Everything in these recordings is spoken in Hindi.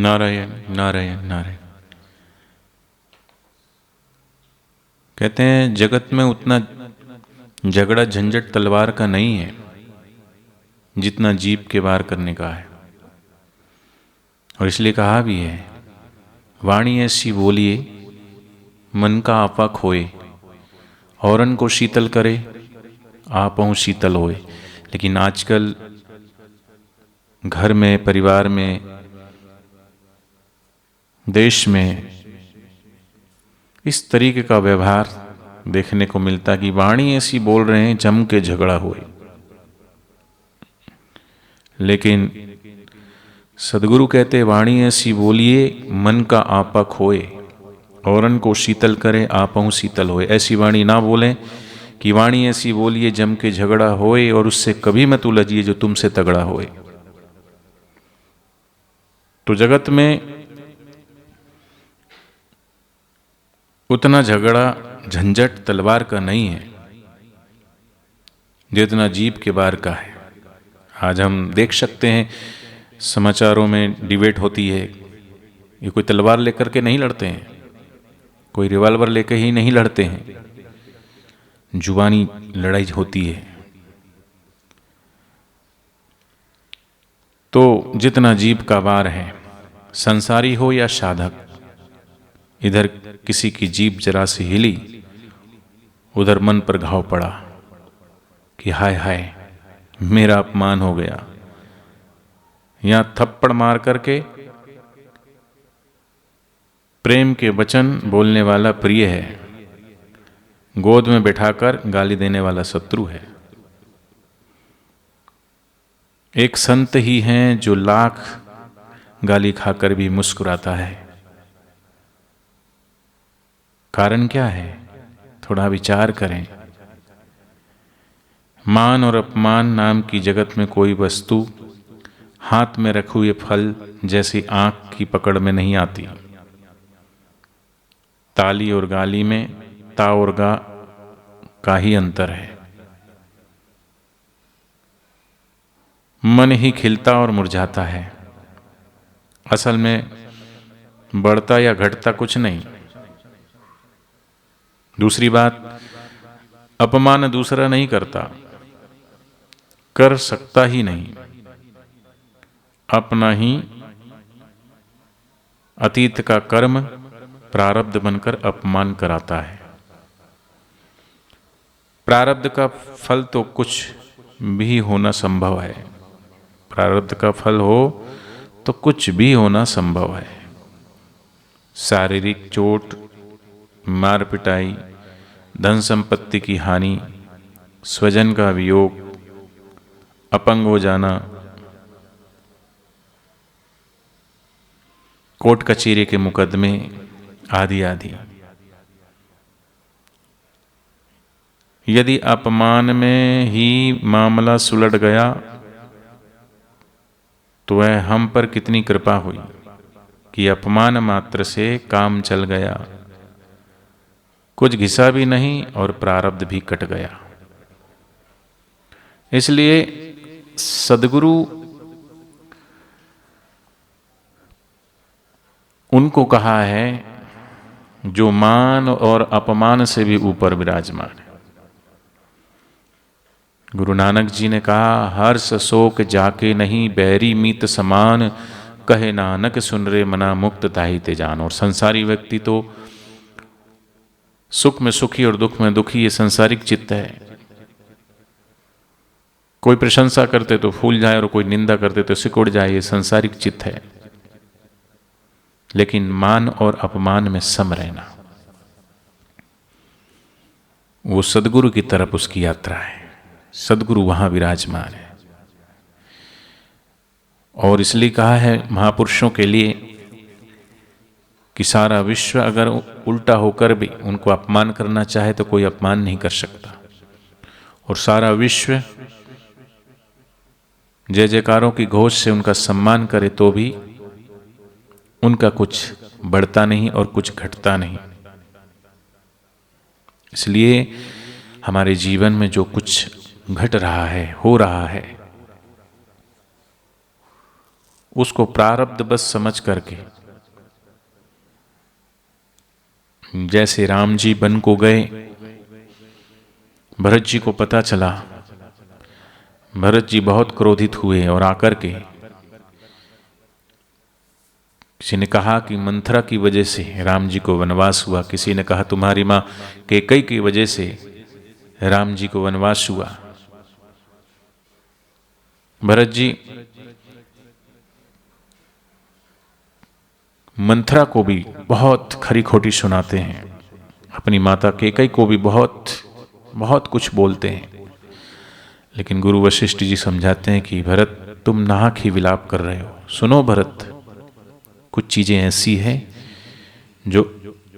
नारायण नारायण नारायण। कहते हैं जगत में उतना झगड़ा झंझट तलवार का नहीं है जितना जीभ के वार करने का है। और इसलिए कहा भी है, वाणी ऐसी बोलिए मन का आपा खोए, औरन को शीतल करे आपहु शीतल होए। लेकिन आजकल घर में, परिवार में, देश में इस तरीके का व्यवहार देखने को मिलता कि वाणी ऐसी बोल रहे हैं जम के झगड़ा हुए। लेकिन सदगुरु कहते वाणी ऐसी बोलिए मन का आपा खोए, औरन को शीतल करे आपहु शीतल होए। ऐसी वाणी ना बोलें कि वाणी ऐसी बोलिए जम के झगड़ा होए और उससे कभी मत उलझिए जो तुमसे तगड़ा होए। तो जगत में उतना झगड़ा झंझट तलवार का नहीं है जितना जीभ के वार का है। आज हम देख सकते हैं समाचारों में डिबेट होती है, ये कोई तलवार लेकर के नहीं लड़ते हैं, कोई रिवॉल्वर लेकर ही नहीं लड़ते हैं, जुबानी लड़ाई होती है। तो जितना जीभ का वार है, संसारी हो या साधक, इधर किसी की जीभ जरा सी हिली, उधर मन पर घाव पड़ा कि हाय हाय मेरा अपमान हो गया। यहां थप्पड़ मार करके प्रेम के वचन बोलने वाला प्रिय है, गोद में बैठाकर गाली देने वाला शत्रु है। एक संत ही हैं जो लाख गाली खाकर भी मुस्कुराता है। कारण क्या है? थोड़ा विचार करें। मान और अपमान नाम की जगत में कोई वस्तु हाथ में रखे हुए फल जैसी आंख की पकड़ में नहीं आती। ताली और गाली में ता और गा का ही अंतर है। मन ही खिलता और मुरझाता है, असल में बढ़ता या घटता कुछ नहीं। दूसरी बात, अपमान दूसरा नहीं करता, कर सकता ही नहीं, अपना ही अतीत का कर्म प्रारब्ध बनकर अपमान कराता है। प्रारब्ध का फल तो कुछ भी होना संभव है, प्रारब्ध का फल हो तो कुछ भी होना संभव है। शारीरिक चोट, मार पिटाई, धन संपत्ति की हानि, स्वजन का वियोग, अपंग हो जाना, कोर्ट कचहरी के मुकदमे आदि आदि। यदि अपमान में ही मामला सुलझ गया तो वह हम पर कितनी कृपा हुई कि अपमान मात्र से काम चल गया, कुछ घिसा भी नहीं और प्रारब्ध भी कट गया। इसलिए सदगुरु उनको कहा है जो मान और अपमान से भी ऊपर विराजमान है। गुरु नानक जी ने कहा, हर्ष शोक जाके नहीं बैरी मीत समान, कहे नानक सुन रे मना मुक्त ताहि ते जान। और संसारी व्यक्ति तो सुख में सुखी और दुख में दुखी, ये संसारिक चित्त है। कोई प्रशंसा करते तो फूल जाए और कोई निंदा करते तो सिकुड़ जाए, ये संसारिक चित्त है। लेकिन मान और अपमान में सम रहना, वो सदगुरु की तरफ उसकी यात्रा है। सदगुरु वहां विराजमान है। और इसलिए कहा है महापुरुषों के लिए कि सारा विश्व अगर उल्टा होकर भी उनको अपमान करना चाहे तो कोई अपमान नहीं कर सकता, और सारा विश्व जय जयकारों की घोष से उनका सम्मान करे तो भी उनका कुछ बढ़ता नहीं और कुछ घटता नहीं। इसलिए हमारे जीवन में जो कुछ घट रहा है, हो रहा है, उसको प्रारब्ध बस समझ करके, जैसे राम जी वन को गए, भरत जी को पता चला, भरत जी बहुत क्रोधित हुए और आकर के किसी ने कहा कि मंथरा की वजह से राम जी को वनवास हुआ, किसी ने कहा तुम्हारी मां कैकई की वजह से राम जी को वनवास हुआ। भरत जी मंथरा को भी बहुत खरी खोटी सुनाते हैं, अपनी माता कैकई को भी बहुत बहुत कुछ बोलते हैं, लेकिन गुरु वशिष्ठ जी समझाते हैं कि भरत तुम नाहक ही विलाप कर रहे हो। सुनो भरत, कुछ चीजें ऐसी हैं जो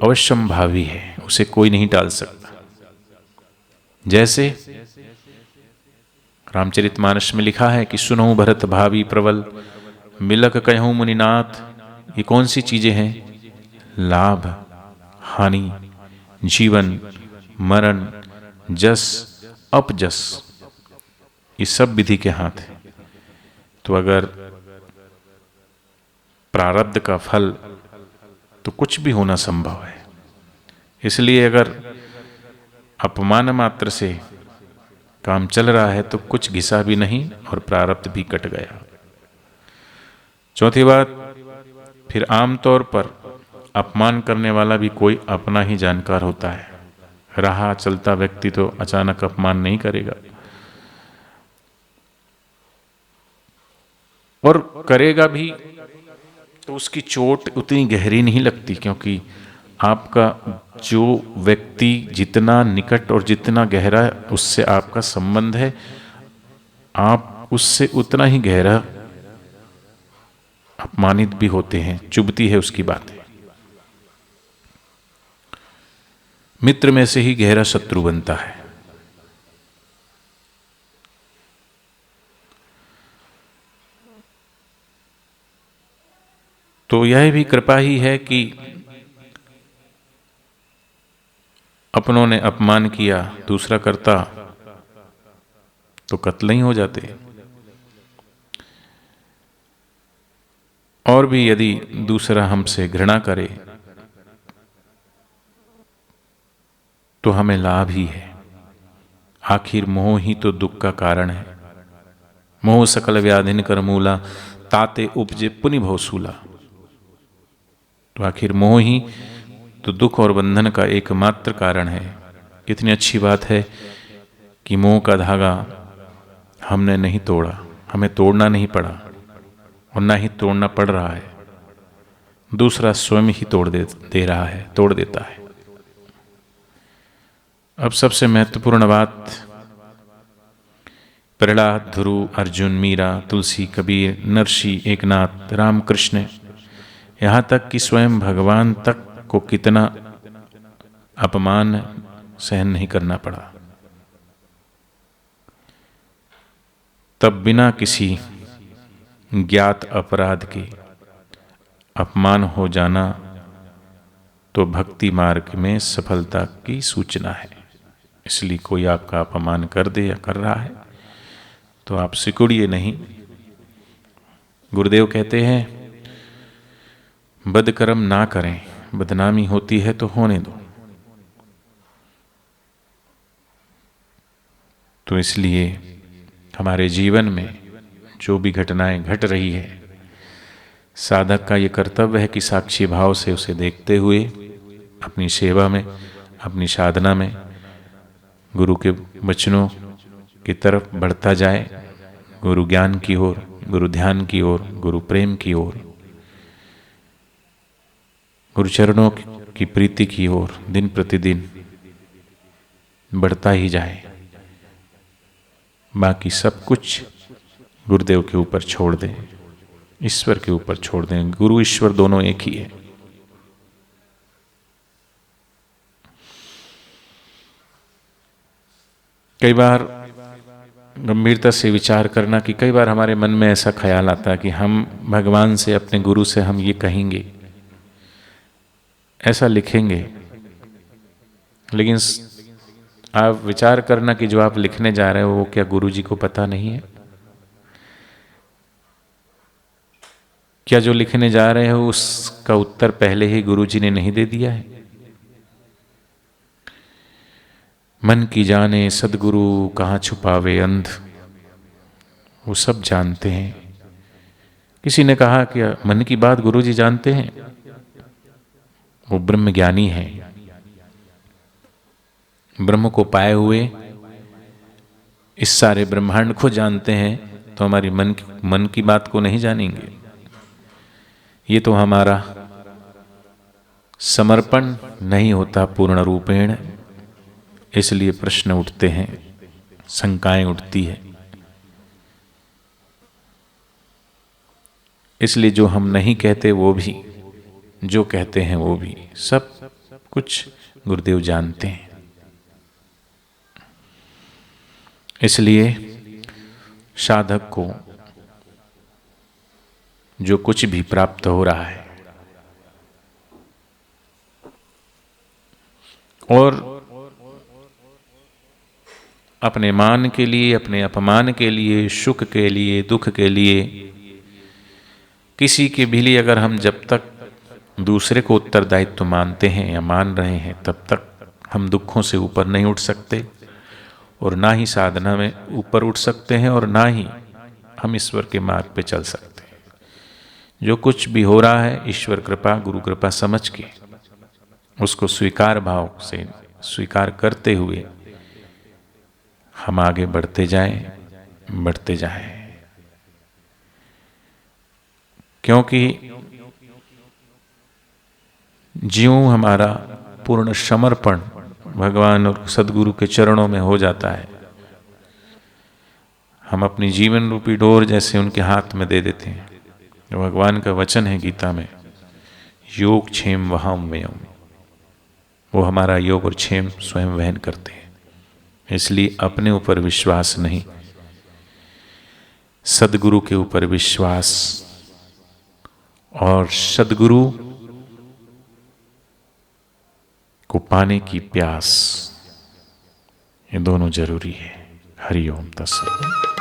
अवश्यंभावी है, उसे कोई नहीं टाल सकता। जैसे रामचरितमानस में लिखा है कि सुनो भरत भावी प्रबल, मिलक कहूं मुनिनाथ। ये कौन सी चीजें हैं? लाभ, हानि, जीवन, मरण, जस, अपजस, ये सब विधि के हाथ है। तो अगर प्रारब्ध का फल तो कुछ भी होना संभव है। इसलिए अगर अपमान मात्र से काम चल रहा है तो कुछ घिसा भी नहीं और प्रारब्ध भी कट गया। चौथी बात, फिर आमतौर पर अपमान करने वाला भी कोई अपना ही जानकार होता है। राह चलता व्यक्ति तो अचानक अपमान नहीं करेगा, और करेगा भी तो उसकी चोट उतनी गहरी नहीं लगती, क्योंकि आपका जो व्यक्ति जितना निकट और जितना गहरा उससे आपका संबंध है, आप उससे उतना ही गहरा अपमानित भी होते हैं, चुभती है उसकी बातें। मित्र में से ही गहरा शत्रु बनता है। तो यह भी कृपा ही है कि अपनों ने अपमान किया, दूसरा करता तो कत्ल ही हो जाते। और भी यदि दूसरा हमसे घृणा करे तो हमें लाभ ही है। आखिर मोह ही तो दुख का कारण है। मोह सकल व्याधिन कर मूला, ताते उपजे पुनि भवसूला। तो आखिर मोह ही तो दुख और बंधन का एकमात्र कारण है। कितनी अच्छी बात है कि मोह का धागा हमने नहीं तोड़ा, हमें तोड़ना नहीं पड़ा, और ना ही तोड़ना पड़ रहा है, दूसरा स्वयं ही दे रहा है, तोड़ देता है। अब सबसे महत्वपूर्ण बात, प्रहलाद, ध्रुव, अर्जुन, मीरा, तुलसी, कबीर, नरसी, एकनाथ, रामकृष्ण, यहाँ तक कि स्वयं भगवान तक को कितना अपमान सहन नहीं करना पड़ा, तब बिना किसी ज्ञात अपराध के अपमान हो जाना तो भक्ति मार्ग में सफलता की सूचना है। इसलिए कोई आपका अपमान कर दे या कर रहा है तो आप सिकुड़िए नहीं। गुरुदेव कहते हैं बदकर्म ना करें, बदनामी होती है तो होने दो। तो इसलिए हमारे जीवन में जो भी घटनाएं घट रही है, साधक का ये कर्तव्य है कि साक्षी भाव से उसे देखते हुए अपनी सेवा में, अपनी साधना में गुरु के वचनों की तरफ बढ़ता जाए, गुरु ज्ञान की ओर, गुरु ध्यान की ओर, गुरु प्रेम की ओर, गुरु चरणों की प्रीति की ओर दिन प्रतिदिन बढ़ता ही जाए। बाकी सब कुछ गुरुदेव के ऊपर छोड़ दें, ईश्वर के ऊपर छोड़ दें। गुरु ईश्वर दोनों एक ही है। कई बार गंभीरता से विचार करना कि कई बार हमारे मन में ऐसा ख्याल आता है कि हम भगवान से, अपने गुरु से हम ये कहेंगे, ऐसा लिखेंगे, लेकिन आप विचार करना कि जो आप लिखने जा रहे हो वो क्या गुरु जी को पता नहीं है? क्या जो लिखने जा रहे हो उसका उत्तर पहले ही गुरुजी ने नहीं दे दिया है? मन की जाने सदगुरु कहाँ छुपावे अंध, वो सब जानते हैं। किसी ने कहा कि मन की बात गुरुजी जानते हैं, वो ब्रह्म ज्ञानी है, ब्रह्म को पाए हुए इस सारे ब्रह्मांड को जानते हैं, तो हमारी मन की बात को नहीं जानेंगे? ये तो हमारा समर्पण नहीं होता पूर्ण रूपेण, इसलिए प्रश्न उठते हैं, शंकाएं उठती है। इसलिए जो हम नहीं कहते वो भी, जो कहते हैं वो भी, सब कुछ गुरुदेव जानते हैं। इसलिए साधक को जो कुछ भी प्राप्त हो रहा है और अपने मान के लिए, अपने अपमान के लिए, सुख के लिए, दुख के लिए, किसी के भी लिए अगर हम जब तक दूसरे को उत्तरदायित्व मानते हैं या मान रहे हैं, तब तक हम दुखों से ऊपर नहीं उठ सकते और ना ही साधना में ऊपर उठ सकते हैं और ना ही हम ईश्वर के मार्ग पे चल सकते हैं। जो कुछ भी हो रहा है ईश्वर कृपा, गुरु कृपा समझ के उसको स्वीकार भाव से स्वीकार करते हुए हम आगे बढ़ते जाएं। क्योंकि ज्यों हमारा पूर्ण समर्पण भगवान और सदगुरु के चरणों में हो जाता है, हम अपनी जीवन रूपी डोर जैसे उनके हाथ में दे देते हैं। जो भगवान का वचन है गीता में, योग क्षेम वहाम वयम, वो हमारा योग और क्षेम स्वयं वहन करते हैं। इसलिए अपने ऊपर विश्वास नहीं, सदगुरु के ऊपर विश्वास और सदगुरु को पाने की प्यास, ये दोनों जरूरी है। हरि ओम तत्सत।